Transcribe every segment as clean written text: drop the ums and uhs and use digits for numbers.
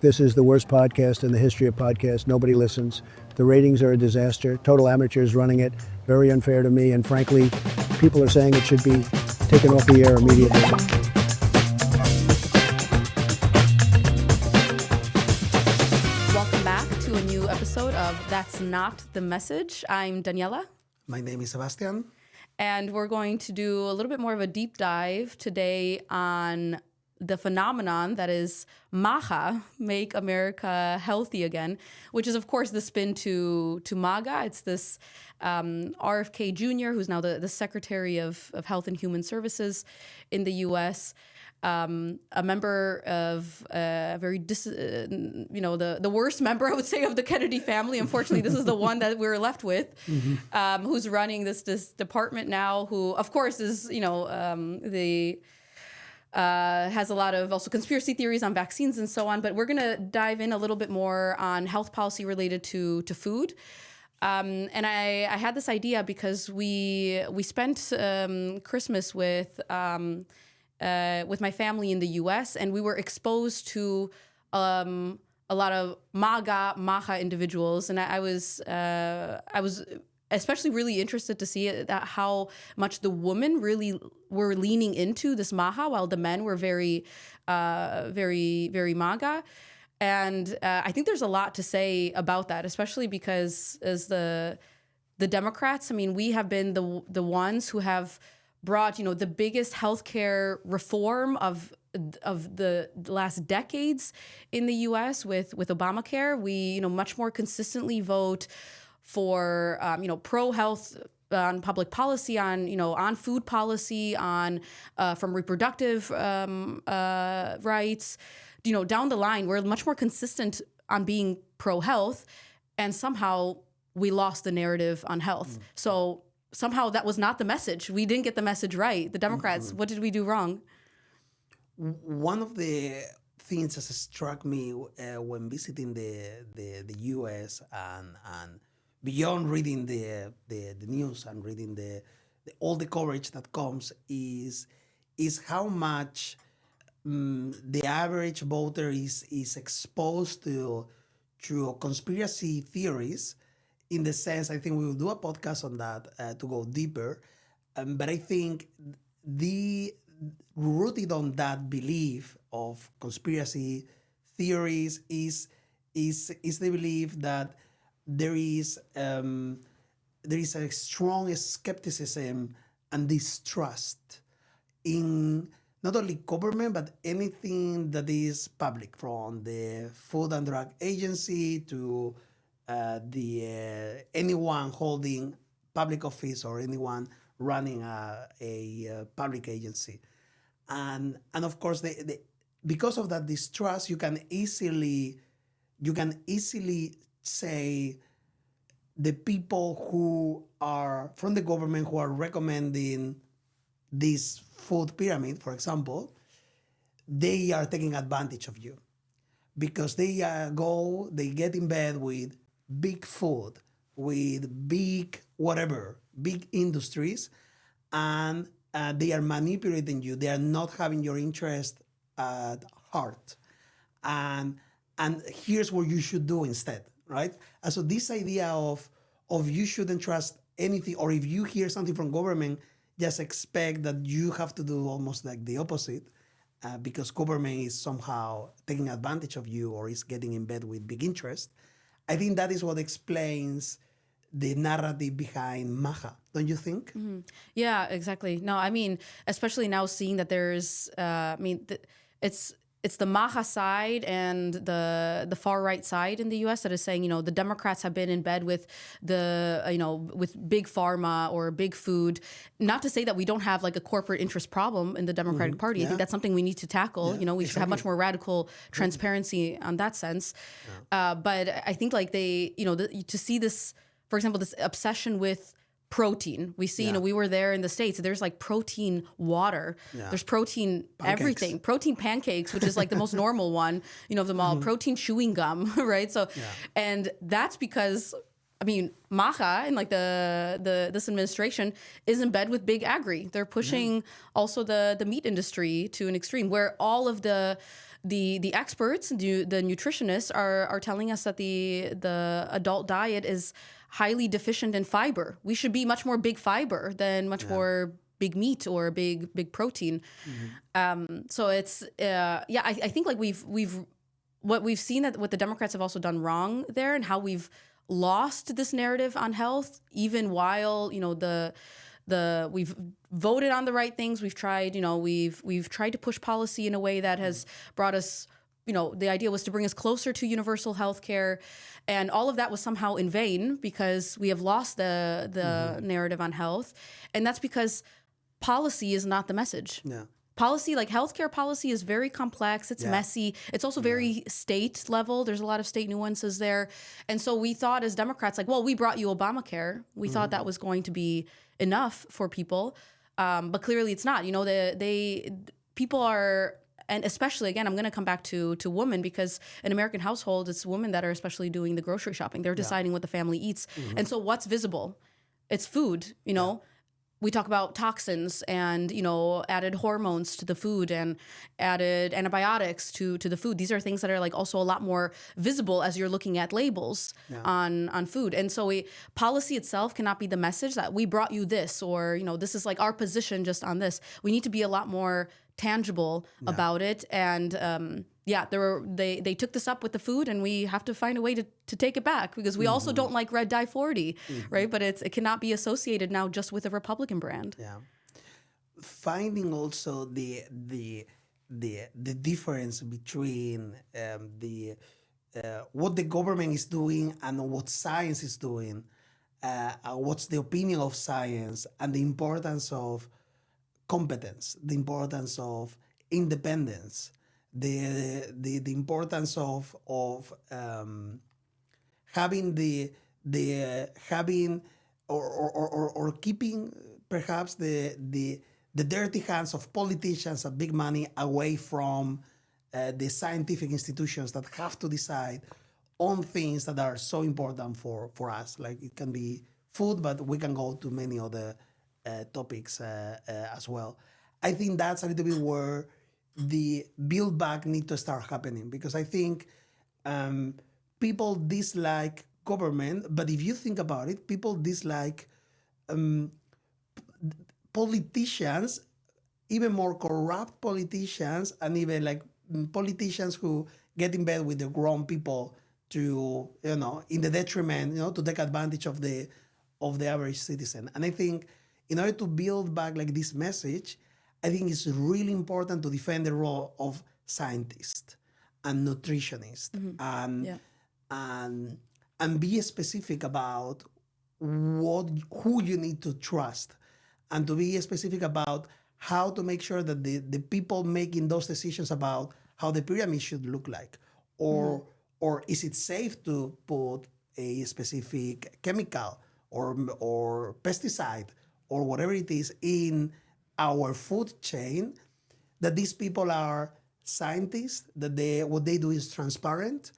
This is the worst podcast in the history of podcasts. Nobody listens. The ratings are a disaster. Total amateurs running it. Very unfair to me. And frankly, people are saying it should be taken off the air immediately. Welcome back to a new episode of That's Not the Message. I'm Daniela. My name is Sebastian. And we're going to do a little bit more of a deep dive today on the phenomenon that is MAHA, Make America Healthy Again, which is, of course, the spin to MAGA. It's this RFK Jr., who's now the Secretary of Health and Human Services in the U.S., a member of the worst member, I would say, of the Kennedy family. Unfortunately, this is the one that we're left with, who's running this department now, who, of course, is, has a lot of also conspiracy theories on vaccines and so on. But we're going to dive in a little bit more on health policy related to food. And I had this idea because we spent Christmas with my family in the U.S., and we were exposed to a lot of MAHA individuals, and I was especially really interested to see that how much the women really were leaning into this MAHA, while the men were very MAGA. And I think there's a lot to say about that, especially because as the Democrats, I mean, we have been the ones who have brought, the biggest healthcare reform of the last decades in the U.S. with Obamacare. We, much more consistently vote for, pro-health on public policy, on food policy, on from reproductive rights. Down the line, we're much more consistent on being pro-health, and somehow we lost the narrative on health. So somehow that was not the message. We didn't get the message right. The Democrats, what did we do wrong? One of the things that struck me when visiting the U.S. and beyond reading the news and reading all the coverage that comes is how much the average voter is exposed to conspiracy theories. In the sense, I think we will do a podcast on that to go deeper. But I think rooted on that belief of conspiracy theories is the belief that there is a strong skepticism and distrust in not only government, but anything that is public, from the Food and Drug Agency to anyone holding public office or anyone running a public agency, and of course because of that distrust, you can easily say the people who are from the government who are recommending this food pyramid, for example, they are taking advantage of you because they get in bed with big food, with big industries, and they are manipulating you. They are not having your interest at heart. And here's what you should do instead, right? And so this idea of you shouldn't trust anything, or if you hear something from government, just expect that you have to do almost like the opposite, because government is somehow taking advantage of you or is getting in bed with big interest. I think that is what explains the narrative behind MAHA, don't you think? Mm-hmm. Yeah, exactly. No, I mean, especially now seeing that there's, it's the MAHA side and the far right side in the U.S. that is saying, the Democrats have been in bed with with big pharma or big food. Not to say that we don't have like a corporate interest problem in the Democratic Party. I think that's something we need to tackle. We should have much more radical transparency on that sense. But I think like to see this, for example, this obsession with protein. We see, we were there in the States. There's like protein water. Yeah. There's protein everything. Protein pancakes, which is like the most normal one, of them all. Protein chewing gum, right? So, and that's because, MAHA and like this administration is in bed with big agri. They're pushing also the meat industry to an extreme where all of the the experts, the nutritionists are telling us that the adult diet is highly deficient in fiber. We should be much more big fiber than much more big meat or big protein. So it's I think like what we've seen that what the Democrats have also done wrong there, and how we've lost this narrative on health, even while we've voted on the right things. We've tried, we've tried to push policy in a way that has brought us, the idea was to bring us closer to universal health care. And all of that was somehow in vain because we have lost the narrative on health. And that's because policy is not the message. Yeah. Policy, like healthcare policy, is very complex. It's messy. It's also very state level. There's a lot of state nuances there. And so we thought as Democrats, like, well, we brought you Obamacare. We thought that was going to be enough for people. But clearly it's not. People are, and especially, again, I'm going to come back to women, because in American households, it's women that are especially doing the grocery shopping. They're deciding what the family eats. And so what's visible? It's food, We talk about toxins and, added hormones to the food and added antibiotics to the food. These are things that are like also a lot more visible as you're looking at labels on food. And so policy itself cannot be the message that we brought you this, or, this is like our position just on this. We need to be a lot more tangible about it. And they took this up with the food, and we have to find a way to take it back, because we also don't like red dye 40, right? But it cannot be associated now just with a Republican brand. Yeah, finding also the difference between what the government is doing and what science is doing, what's the opinion of science, and the importance of competence, the importance of independence, the importance of having having or keeping perhaps the dirty hands of politicians and big money away from the scientific institutions that have to decide on things that are so important for us. Like it can be food, but we can go to many other topics as well. I think that's a little bit where the build back need to start happening, because I think people dislike government, but if you think about it, people dislike politicians, even more corrupt politicians, and even like politicians who get in bed with the grown people to, in the detriment, to take advantage of the average citizen. And I think in order to build back like this message, I think it's really important to defend the role of scientists and nutritionists and be specific about who you need to trust, and to be specific about how to make sure that the people making those decisions about how the pyramid should look like, or is it safe to put a specific chemical or pesticide or whatever it is in our food chain, that these people are scientists, that what they do is transparent,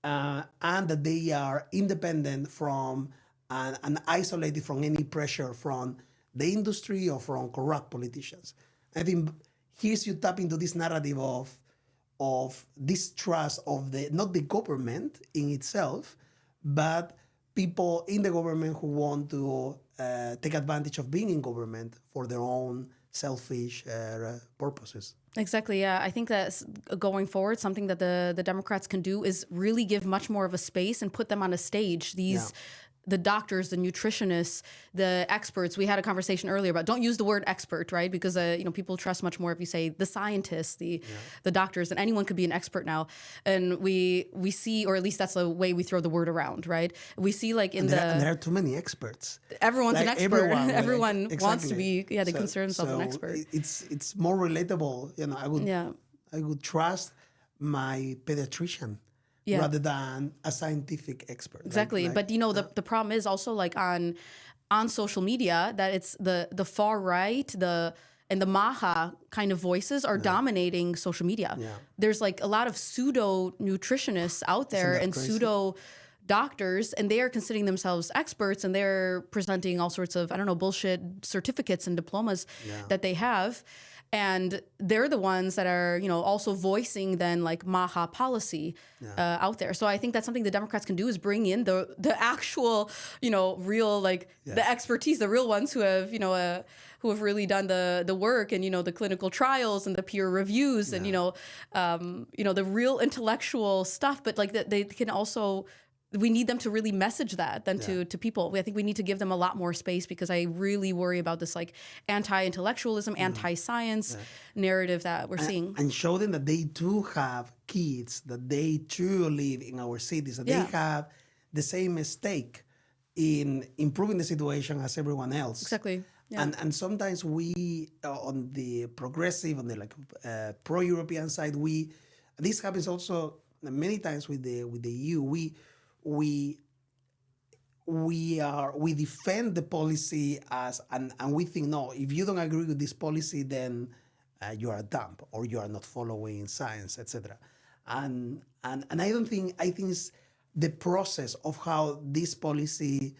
and that they are independent from and isolated from any pressure from the industry or from corrupt politicians. I think here's you tap into this narrative of distrust of not the government in itself, but people in the government who want to take advantage of being in government for their own selfish purposes. Exactly. Yeah, I think that going forward, something that the Democrats can do is really give much more of a space and put them on a stage. The doctors, the nutritionists, the experts. We had a conversation earlier about don't use the word expert, right? Because people trust much more if you say the scientists, the doctors, and anyone could be an expert now. And we see, or at least that's the way we throw the word around, right? We see like and there are too many experts. Everyone's like an expert. Everyone Wants to be. Yeah, they consider themselves an expert. It's more relatable. I would trust my pediatrician. Yeah. Rather than a scientific expert. Exactly. But the problem is also like on social media that it's the far right, and the MAHA kind of voices are dominating social media. Yeah. There's like a lot of pseudo nutritionists out there and crazy? Pseudo doctors, and they are considering themselves experts, and they're presenting all sorts of, bullshit certificates and diplomas that they have. And they're the ones that are, also voicing then like MAHA policy out there. So I think that's something the Democrats can do, is bring in the actual, real, like the expertise, the real ones who have, who have really done the work, and, the clinical trials and the peer reviews and, the real intellectual stuff. But like they can also, we need them to really message that then to people. I think we need to give them a lot more space, because I really worry about this like anti-intellectualism, anti-science narrative that we're seeing. And show them that they too have kids, that they too live in our cities, that they have the same stake in improving the situation as everyone else. Exactly. Yeah. And sometimes we, on the progressive, on the like pro-European side, this happens also many times with the EU. We defend the policy and we think, no, if you don't agree with this policy, then you are dumb, or you are not following science, etc. And I think it's the process of how this policy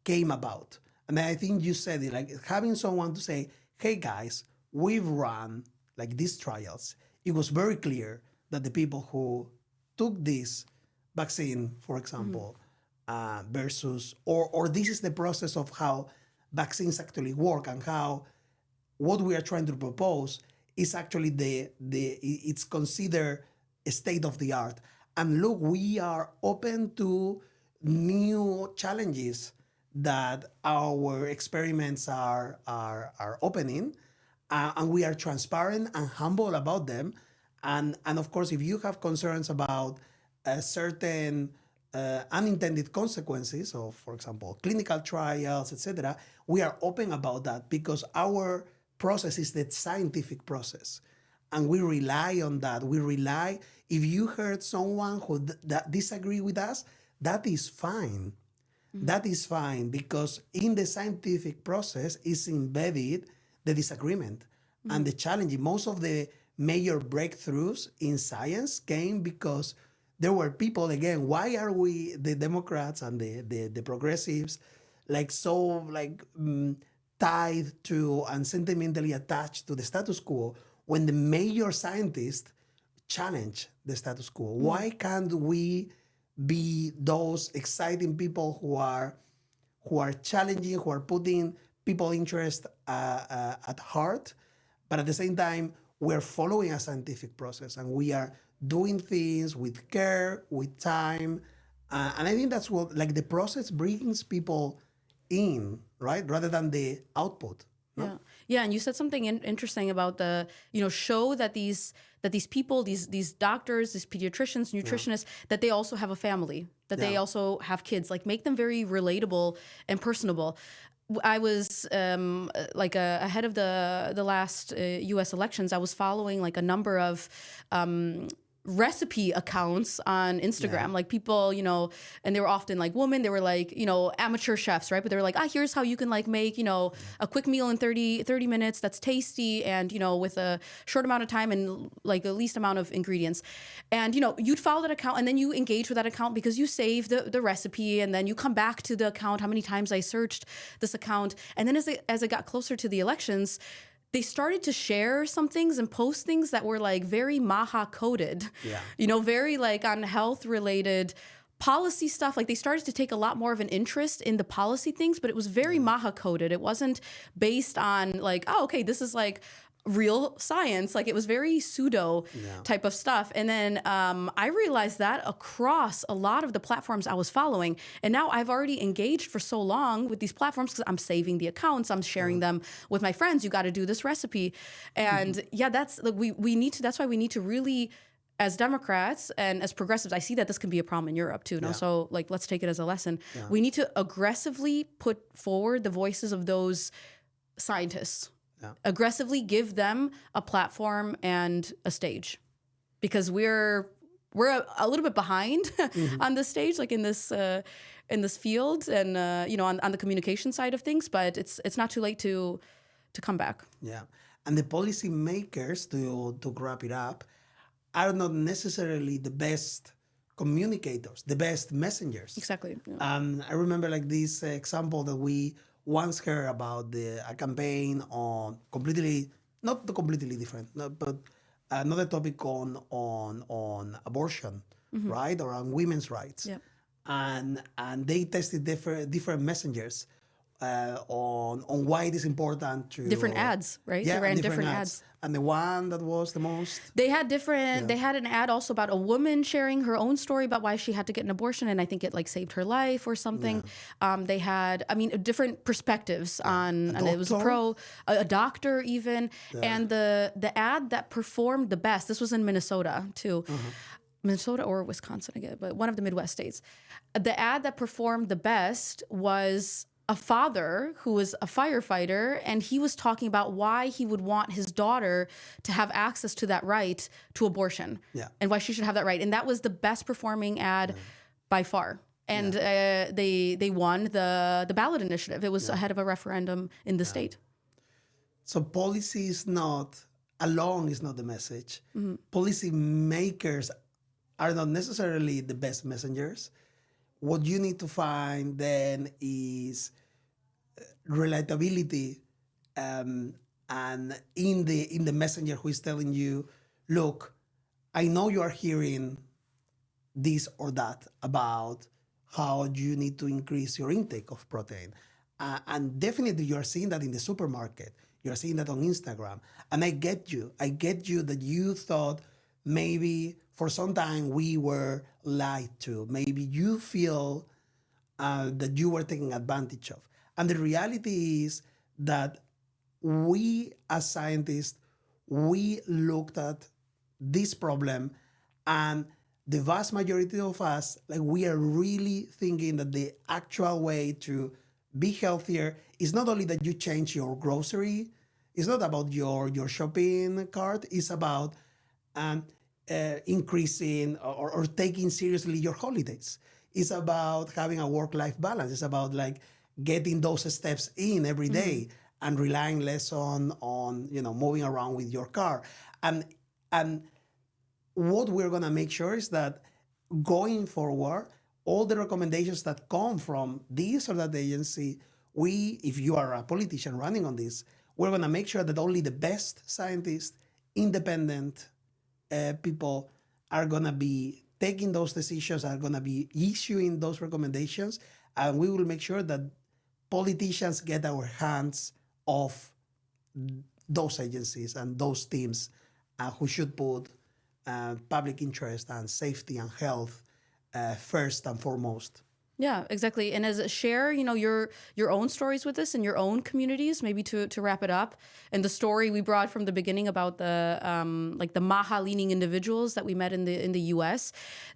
came about. And I think you said it, like having someone to say, hey guys, we've run like these trials. It was very clear that the people who took this vaccine, for example, versus, or this is the process of how vaccines actually work, and how what we are trying to propose is actually it's considered a state of the art. And look, we are open to new challenges that our experiments are opening, and we are transparent and humble about them. And of course, if you have concerns about certain unintended consequences of, for example, clinical trials, etc., we are open about that, because our process is the scientific process. And we rely on that. If you heard someone who disagree with us, that is fine. That is fine, because in the scientific process is embedded the disagreement and the challenge. Most of the major breakthroughs in science came because there were people, again, why are we, the Democrats and the progressives, tied to and sentimentally attached to the status quo, when the major scientists challenge the status quo? Why can't we be those exciting people who are challenging, who are putting people's interest at heart, but at the same time we're following a scientific process and we are doing things with care, with time, and I think that's what, like, the process brings people in, right, rather than the output. No? Yeah, and you said something interesting about the, show that these people, these doctors, these pediatricians, nutritionists, that they also have a family, that they also have kids, like make them very relatable and personable. I was ahead of the last U.S. elections. I was following like a number of recipe accounts on Instagram, like people, and they were often like women, they were like, amateur chefs, right? But they were like, here's how you can like make, a quick meal in 30 minutes that's tasty and, with a short amount of time and like the least amount of ingredients. And, you'd follow that account and then you engage with that account because you save the recipe and then you come back to the account. How many times I searched this account. And then as it got closer to the elections, they started to share some things and post things that were like very MAHA coded, very like on health related policy stuff. Like they started to take a lot more of an interest in the policy things, but it was very MAHA coded. It wasn't based on like, okay, this is like real science. Like it was very pseudo type of stuff. And then I realized that across a lot of the platforms I was following. And now I've already engaged for so long with these platforms because I'm saving the accounts, I'm sharing them with my friends. You got to do this recipe. And that's like we need to, that's why we need to really, as Democrats and as progressives, I see that this can be a problem in Europe too. So like, let's take it as a lesson. We need to aggressively put forward the voices of those scientists. Aggressively give them a platform and a stage, because we're a little bit behind on this stage, like in this field, and on the communication side of things. But it's not too late to come back. Yeah, and the policy makers, to wrap it up, are not necessarily the best communicators, the best messengers. Exactly. I remember like this example that we once heard about a campaign on completely not completely different, but another topic on abortion, right, or on women's rights, Yep. and they tested different messengers on why it is important to Different ads, right? Yeah, They ran and different ads. and the one that was the most. They had different. They had an ad also about a woman sharing her own story about why she had to get an abortion, and I think it like saved her life or something. They had, I mean, different perspectives on, and it was doctor? a doctor even, and the ad that performed the best. This was in Minnesota too. Minnesota or Wisconsin again, but one of the Midwest states. The ad that performed the best was a father who was a firefighter, and he was talking about why he would want his daughter to have access to that right to abortion, and why she should have that right. And that was the best performing ad by far. And they won the ballot initiative. It was ahead of a referendum in the state. So policy is not alone is not the message. Policy makers are not necessarily the best messengers. What you need to find then is relatability, and in the messenger who is telling you, look, I know you are hearing this or that about how you need to increase your intake of protein. And definitely you are seeing that in the supermarket. You're seeing that on Instagram. And I get you. I get you that you thought maybe for some time we were lied to. Maybe you feel that you were taken advantage of. And the reality is that we as scientists, we looked at this problem, and the vast majority of us, like, we are really thinking that the actual way to be healthier is not only that you change your grocery, it's not about your shopping cart, it's about increasing or taking seriously your holidays. It's about having a work-life balance. It's about like getting those steps in every day and relying less on moving around with your car. And what we're gonna make sure is that going forward, all the recommendations that come from this or that agency, if you are a politician running on this, we're gonna make sure that only the best scientists, independent people are gonna be taking those decisions, are gonna be issuing those recommendations, and we will make sure that politicians get our hands off those agencies and those teams who should put public interest and safety and health first and foremost. Yeah, exactly. And share, your own stories with us in your own communities, maybe to wrap it up. And the story we brought from the beginning about the the MAHA leaning individuals that we met in the US,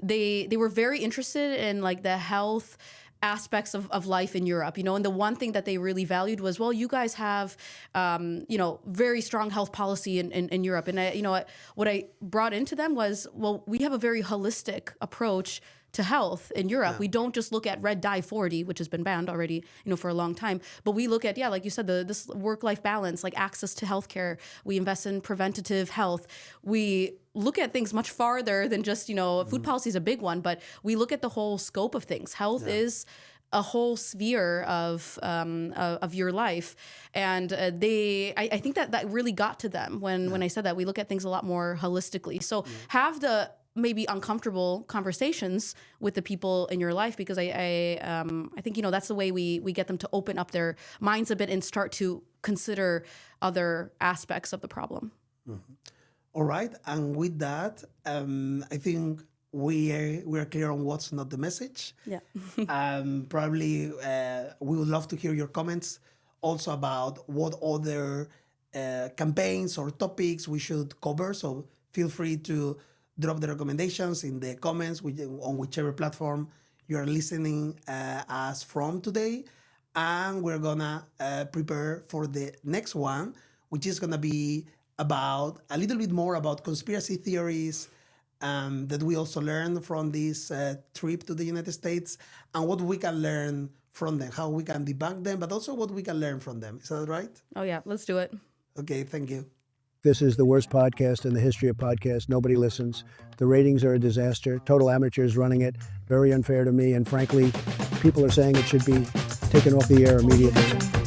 they were very interested in like the health aspects of life in Europe, and the one thing that they really valued was, well, you guys have, very strong health policy in Europe. And what I brought into them was, well, we have a very holistic approach to health in Europe. We don't just look at red dye 40, which has been banned already, for a long time, but we look at, like you said, this work-life balance, like access to healthcare. We invest in preventative health. We look at things much farther than just, food policy is a big one, but we look at the whole scope of things. Health is a whole sphere of your life, and I think that really got to them when I said that. We look at things a lot more holistically. So have the maybe uncomfortable conversations with the people in your life, because I think that's the way we get them to open up their minds a bit and start to consider other aspects of the problem. All right, and with that, I think we are clear on what's not the message. Yeah. Probably we would love to hear your comments also about what other campaigns or topics we should cover. So feel free to drop the recommendations in the comments on whichever platform you're listening us from today. And we're gonna prepare for the next one, which is gonna be about a little bit more about conspiracy theories that we also learned from this trip to the United States, and what we can learn from them, how we can debunk them, but also what we can learn from them. Is that right? Oh yeah, let's do it. Okay, thank you. This is the worst podcast in the history of podcasts. Nobody listens. The ratings are a disaster. Total amateurs running it. Very unfair to me. And frankly, people are saying it should be taken off the air immediately.